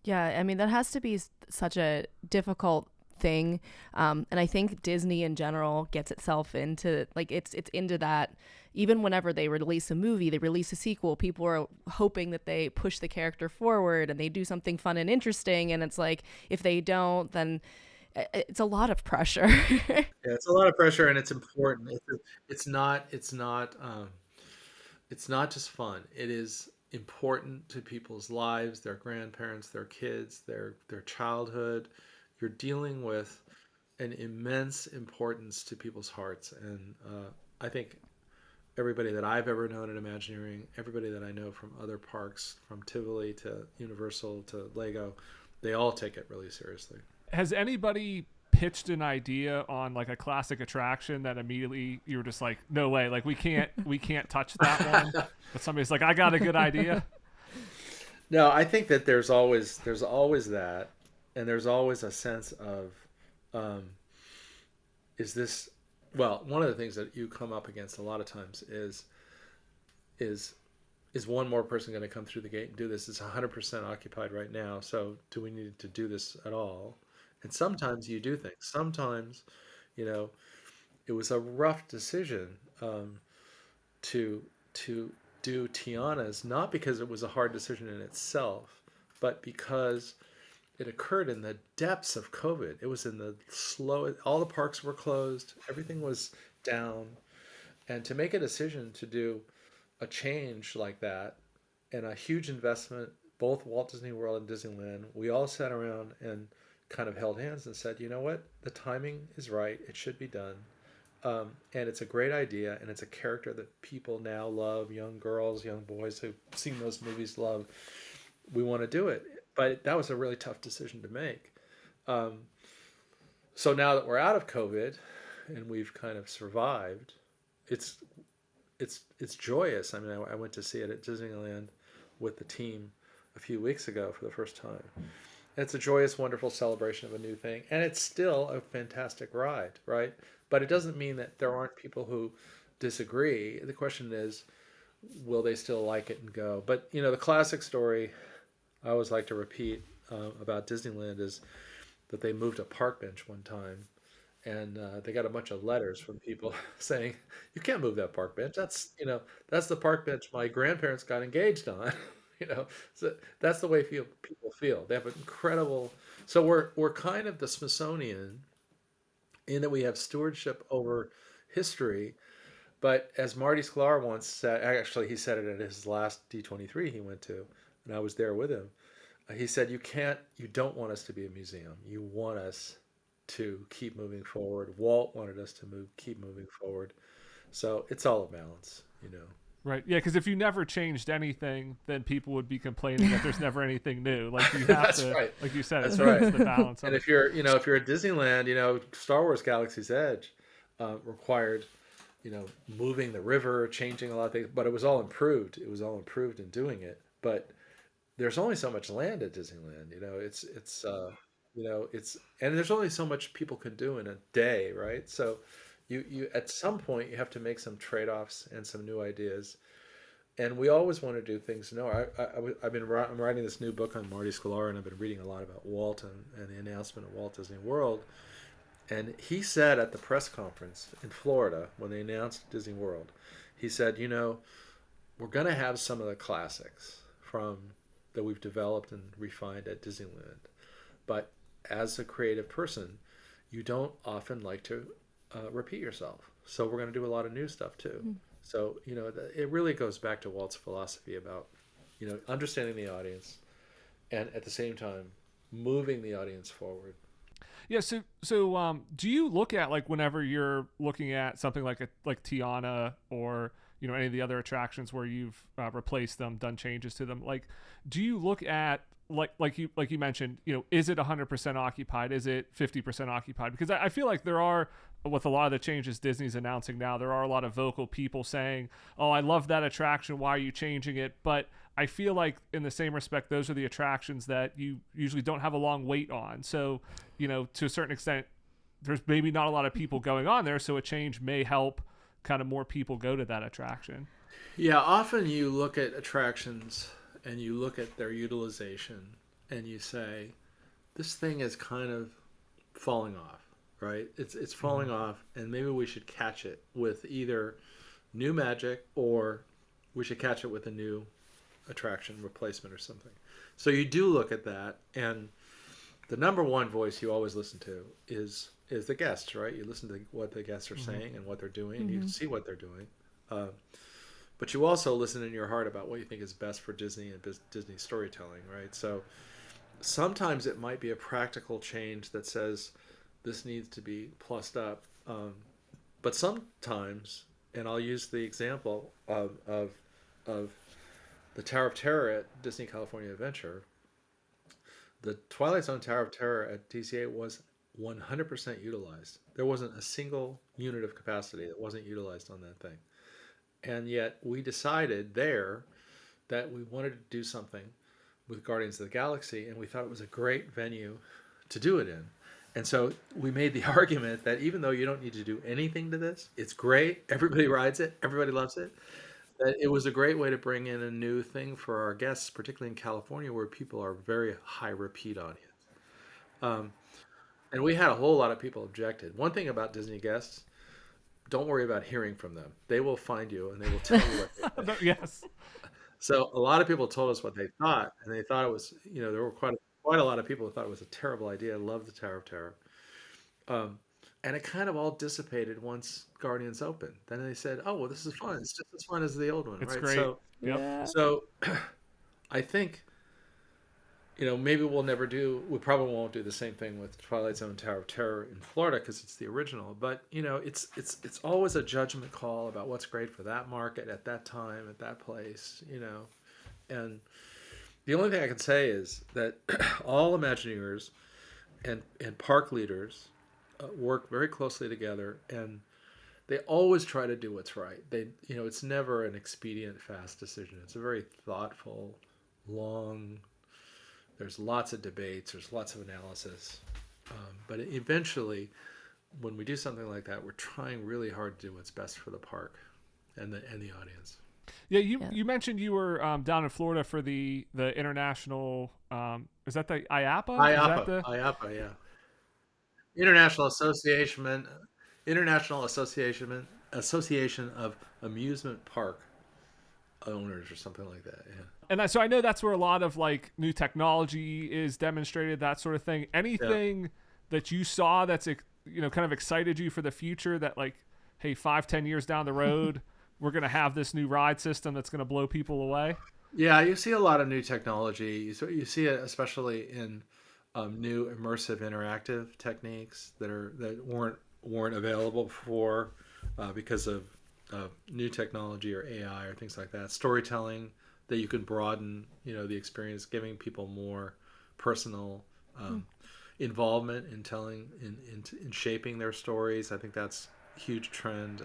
Yeah, I mean, that has to be such a difficult thing. And I think Disney in general gets itself into, like, it's into that. Even whenever they release a movie, they release a sequel, people are hoping that they push the character forward and they do something fun and interesting. And it's like, if they don't, then it's a lot of pressure. Yeah, it's a lot of pressure, and it's important. It's not just fun. It is important to people's lives, their grandparents, their kids, their childhood. You're dealing with an immense importance to people's hearts, and I think everybody that I've ever known at Imagineering, everybody that I know from other parks, from Tivoli to Universal to Lego, they all take it really seriously. Has anybody pitched an idea on like a classic attraction that immediately you were just like, no way, like we can't touch that one? But somebody's like, I got a good idea. No, I think that there's always that, and there's always a sense of, is this, well, one of the things that you come up against a lot of times is one more person going to come through the gate and do this? It's 100% occupied right now, so do we need to do this at all? And sometimes you do things. Sometimes, it was a rough decision to do Tiana's, not because it was a hard decision in itself, but because it occurred in the depths of COVID. It was in the all the parks were closed, everything was down. And to make a decision to do a change like that and a huge investment, both Walt Disney World and Disneyland, we all sat around and kind of held hands and said, you know what, the timing is right, it should be done. And it's a great idea, and it's a character that people now love, young girls, young boys who've seen those movies love. We want to do it. But that was a really tough decision to make. So now that we're out of COVID and we've kind of survived, it's joyous. I mean, I went to see it at Disneyland with the team a few weeks ago for the first time. And it's a joyous, wonderful celebration of a new thing. And it's still a fantastic ride, right? But it doesn't mean that there aren't people who disagree. The question is, will they still like it and go? But, the classic story I always like to repeat about Disneyland is that they moved a park bench one time, and they got a bunch of letters from people saying, you can't move that park bench. That's the park bench my grandparents got engaged on. So that's the way people feel. They have an incredible. So we're kind of the Smithsonian in that we have stewardship over history. But as Marty Sklar once said, actually he said it at his last D23 he went to, and I was there with him. He said, you don't want us to be a museum. You want us to keep moving forward. Walt wanted us to keep moving forward. So it's all a balance, Right. Yeah, because if you never changed anything, then people would be complaining that there's never anything new. Like you have That's to, right. Like you said, That's it's right. the balance. And if you're at Disneyland, Star Wars Galaxy's Edge required, moving the river, changing a lot of things, but it was all improved. It was all improved in doing it. But there's only so much land at Disneyland. And there's only so much people can do in a day, right? So you at some point you have to make some trade-offs and some new ideas. And we always want to do things. I'm writing this new book on Marty Sklar, and I've been reading a lot about Walt and the announcement of Walt Disney World. And he said at the press conference in Florida when they announced Disney World, he said, we're going to have some of the classics that we've developed and refined at Disneyland. But as a creative person, you don't often like to repeat yourself. So we're going to do a lot of new stuff too. So, it really goes back to Walt's philosophy about, understanding the audience and at the same time moving the audience forward. Yeah. So do you look at, like, whenever you're looking at something like Tiana, or any of the other attractions where you've replaced them, done changes to them, like, do you look at, like you mentioned, is it 100% occupied? Is it 50% occupied? Because I feel like there are, with a lot of the changes Disney's announcing now, there are a lot of vocal people saying, "Oh, I love that attraction. Why are you changing it?" But I feel like, in the same respect, those are the attractions that you usually don't have a long wait on. So, to a certain extent, there's maybe not a lot of people going on there, so a change may help kind of more people go to that attraction. Yeah, often you look at attractions and you look at their utilization and you say, this thing is kind of falling off, right? It's falling off, and maybe we should catch it with either new magic, or we should catch it with a new attraction replacement or something. So you do look at that, and the number one voice you always listen to is the guests, right? You listen to what the guests are saying and what they're doing, and you see what they're doing. But you also listen in your heart about what you think is best for Disney and Disney storytelling, right? So sometimes it might be a practical change that says this needs to be plussed up. But sometimes, and I'll use the example of the Tower of Terror at Disney California Adventure. The Twilight Zone Tower of Terror at DCA was 100% utilized. There wasn't a single unit of capacity that wasn't utilized on that thing. And yet we decided there that we wanted to do something with Guardians of the Galaxy, and we thought it was a great venue to do it in. And so we made the argument that even though you don't need to do anything to this, it's great, everybody rides it, everybody loves it, that it was a great way to bring in a new thing for our guests, particularly in California, where people are very high repeat audience. And we had a whole lot of people objected. One thing about Disney guests, don't worry about hearing from them. They will find you and they will tell you what they think. Yes. So a lot of people told us what they thought, and they thought it was, there were quite a lot of people who thought it was a terrible idea. I love the Tower of Terror. And it kind of all dissipated once Guardians opened. Then they said, "Oh, well, this is fun. It's just as fun as the old one, It's right?" great. So, Yep. so I think, maybe we probably won't do the same thing with Twilight Zone Tower of Terror in Florida because it's the original. But it's always a judgment call about what's great for that market at that time at that place. And the only thing I can say is that all Imagineers and park leaders work very closely together, and they always try to do what's right. It's never an expedient, fast decision. It's a very thoughtful, long. There's lots of debates. There's lots of analysis, but eventually, when we do something like that, we're trying really hard to do what's best for the park and the audience. Yeah, you mentioned you were down in Florida for the international. Is that the IAPA? IAPA, yeah. International Association of Amusement Park Owners, or something like that. Yeah. And so I know that's where a lot of, like, new technology is demonstrated, that sort of thing. Anything that you saw that's kind of excited you for the future, that, like, hey, 5-10 years down the road, we're gonna have this new ride system that's gonna blow people away? Yeah, you see a lot of new technology. You see it especially in new immersive interactive techniques that weren't available before because of new technology or AI or things like that. Storytelling that you can broaden, the experience, giving people more personal involvement in telling, in shaping their stories. I think that's a huge trend.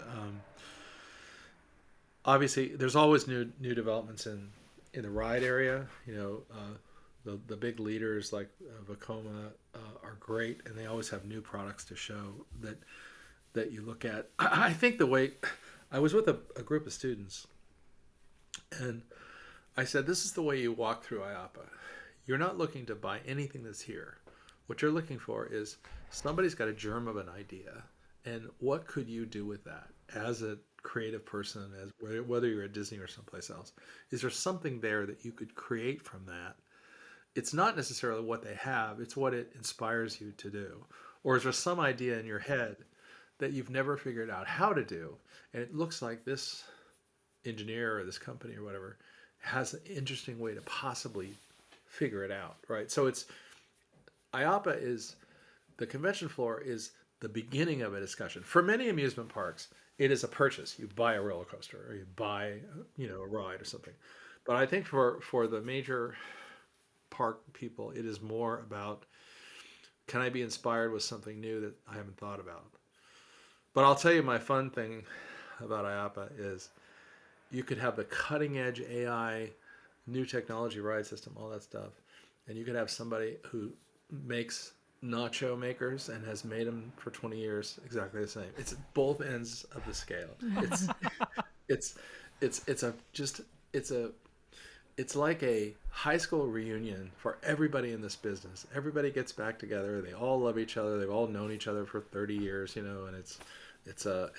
Obviously, there's always new developments in the ride area. The big leaders like Vekoma are great, and they always have new products to show that you look at. I think the way I was with a group of students, and I said, this is the way you walk through IAPA. You're not looking to buy anything that's here. What you're looking for is somebody's got a germ of an idea, and what could you do with that as a creative person, as whether you're at Disney or someplace else? Is there something there that you could create from that? It's not necessarily what they have, it's what it inspires you to do. Or is there some idea in your head that you've never figured out how to do, and it looks like this engineer or this company or whatever has an interesting way to possibly figure it out, right? So it's IAPA is the convention floor is the beginning of a discussion. For many amusement parks, it is a purchase. You buy a roller coaster or you buy, a ride or something. But I think for the major park people, it is more about, can I be inspired with something new that I haven't thought about? But I'll tell you, my fun thing about IAPA is you could have the cutting edge AI, new technology ride system, all that stuff. And you could have somebody who makes nacho makers and has made them for 20 years exactly the same. It's both ends of the scale. It's like a high school reunion for everybody in this business. Everybody gets back together. They all love each other. They've all known each other for 30 years, and it's the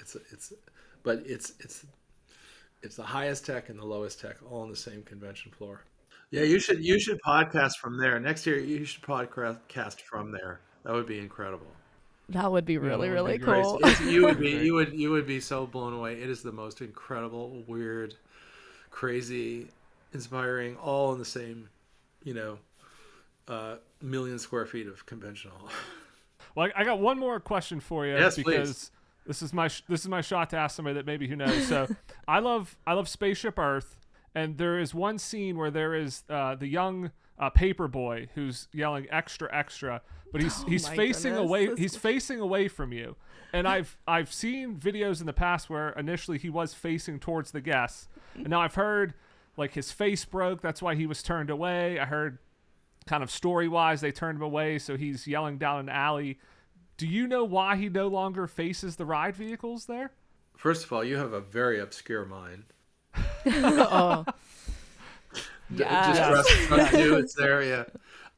highest tech and the lowest tech all on the same convention floor. Yeah, you should podcast from there. Next year you should podcast from there. That would be incredible. That would be really, that would really be great. cool. You would be so blown away. It is the most incredible, weird, crazy, inspiring, all in the same, million square feet of convention hall. Well, I got one more question for you. Yes, because please. this is my shot to ask somebody that maybe who knows. So I love Spaceship Earth, and there is one scene where there is the young Paperboy who's yelling extra extra, but he's facing away. He's facing away from you. And I've seen videos in the past where initially he was facing towards the guests, and now I've heard like his face broke. That's why he was turned away. I heard kind of story-wise they turned him away, so he's yelling down an alley. Do you know why he no longer faces the ride vehicles there? First of all, you have a very obscure mind. Oh. Just trust you. It's there, yeah.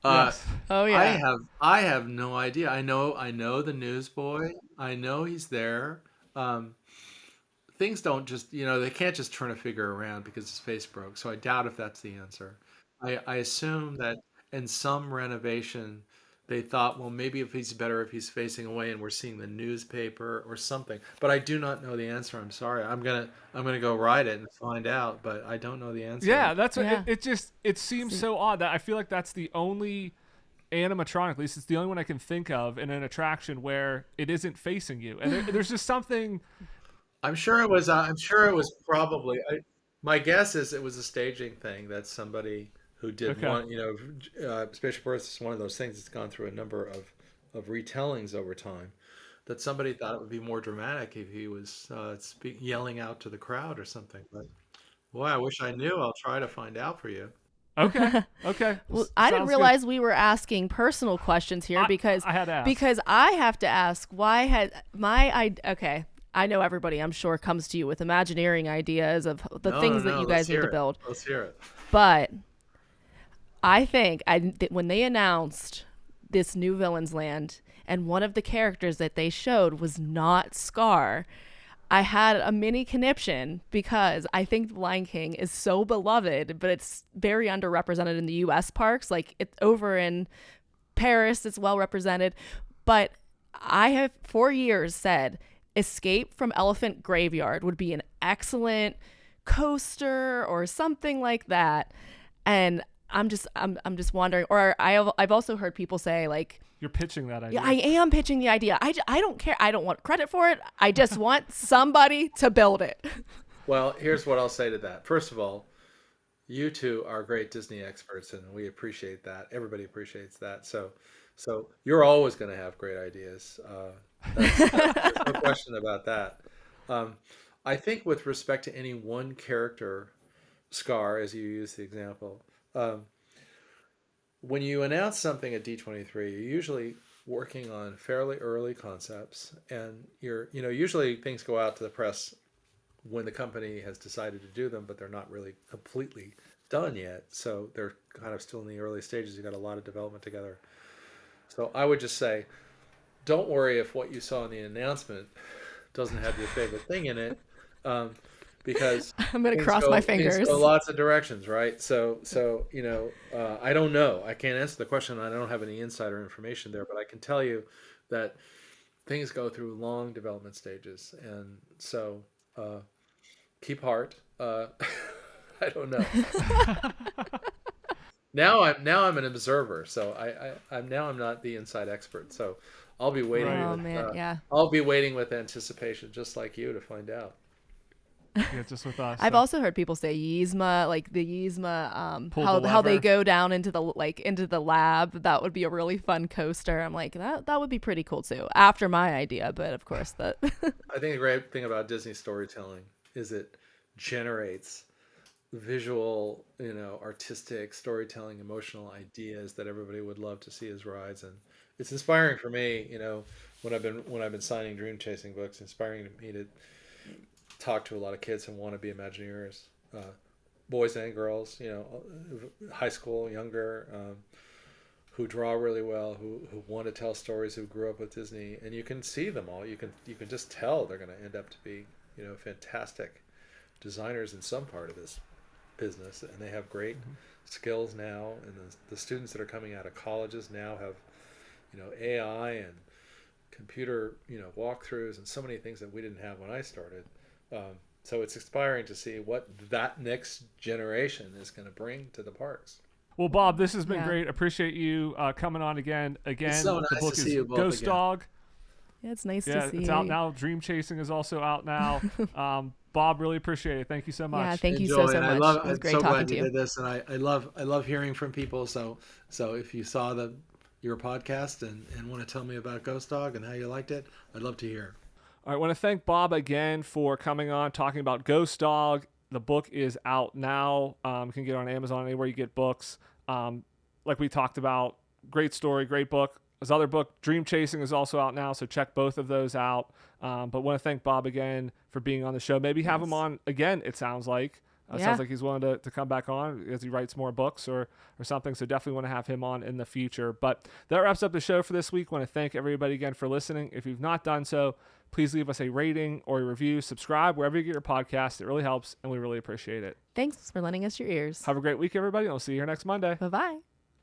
Yes. Oh yeah. I have no idea. I know the newsboy. I know he's there. Things don't just, they can't just turn a figure around because his face broke. So I doubt if that's the answer. I assume that in some renovation, they thought, well, maybe if he's facing away and we're seeing the newspaper or something. But I do not know the answer. I'm sorry. I'm gonna go ride it and find out. But I don't know the answer. Yeah, that's what it seems so odd that I feel like that's the only animatronic, at least it's the only one I can think of in an attraction where it isn't facing you, and there's just something. I'm sure it was probably. My guess is it was a staging thing that somebody who did one. Spaceship Earth is one of those things that's gone through a number of retellings over time. That somebody thought it would be more dramatic if he was yelling out to the crowd or something. But boy, I wish I knew. I'll try to find out for you. Okay. Well, I didn't realize we were asking personal questions here because I had to ask. Because I have to ask okay. I know everybody, I'm sure, comes to you with Imagineering ideas of the things that you guys need to build. Let's hear it. But I think when they announced this new Villains Land and one of the characters that they showed was not Scar, I had a mini conniption because I think The Lion King is so beloved, but it's very underrepresented in the U.S. parks. Like, it's over in Paris, it's well represented. But I have for years said Escape from Elephant Graveyard would be an excellent coaster or something like that. And I'm just wondering, or I've also heard people say, like, you're pitching that idea. Yeah, I am pitching the idea. I don't care. I don't want credit for it. I just want somebody to build it. Well, here's what I'll say to that. First of all, you two are great Disney experts, and we appreciate that. Everybody appreciates that. So you're always going to have great ideas. There's no question about that. I think with respect to any one character, Scar, as you use the example, when you announce something at D23, you're usually working on fairly early concepts, and usually things go out to the press when the company has decided to do them, but they're not really completely done yet. So they're kind of still in the early stages. You've got a lot of development together. So I would just say, don't worry if what you saw in the announcement doesn't have your favorite thing in it, because I'm going to cross my fingers. Things go lots of directions, right? So I don't know. I can't answer the question. I don't have any insider information there, but I can tell you that things go through long development stages, and so keep heart. I don't know. Now I'm an observer, so I'm not the inside expert. So I'll be waiting. Right. Oh with, man, yeah. I'll be waiting with anticipation, just like you, to find out. Yeah, just with us. I've so. also heard people say Yzma, like the Yzma, Pull how the how they lever. go down into the lab. That would be a really fun coaster. I'm like, that would be pretty cool too. After my idea, but of course that. I think the great thing about Disney storytelling is it generates visual, artistic storytelling, emotional ideas that everybody would love to see as rides, and it's inspiring for me. When I've been signing dream chasing books, inspiring me to talk to a lot of kids who want to be Imagineers, boys and girls, high school, younger, who draw really well, who want to tell stories, who grew up with Disney, and you can see them all. You can just tell they're going to end up to be, fantastic designers in some part of this business, and they have great skills now. And the students that are coming out of colleges now have, AI and computer, walkthroughs and so many things that we didn't have when I started. So it's inspiring to see what that next generation is going to bring to the parks. Well, Bob, this has been Yeah. great. Appreciate you coming on again. It's so the nice book to is see you both Ghost again. Dog. Yeah, it's nice Yeah, to see. it's out now. Dream Chasing is also out now. Bob, really appreciate it. Thank you so much. Yeah, thank you Enjoy, so and much. I love, It was I'm great so talking glad to you you. did this, and I love hearing from people. So if you saw your podcast and want to tell me about Ghost Dog and how you liked it, I'd love to hear. All right, I want to thank Bob again for coming on, talking about Ghost Dog. The book is out now. You can get it on Amazon, anywhere you get books. Like we talked about, great story, great book. His other book, Dream Chasing, is also out now, so check both of those out. But want to thank Bob again for being on the show. Maybe have him on again, it sounds like. Yeah. Sounds like he's willing to come back on as he writes more books or something. So definitely want to have him on in the future. But that wraps up the show for this week. Want to thank everybody again for listening. If you've not done so, please leave us a rating or a review. Subscribe wherever you get your podcast. It really helps, and we really appreciate it. Thanks for lending us your ears. Have a great week, everybody. And I'll see you here next Monday. Bye-bye.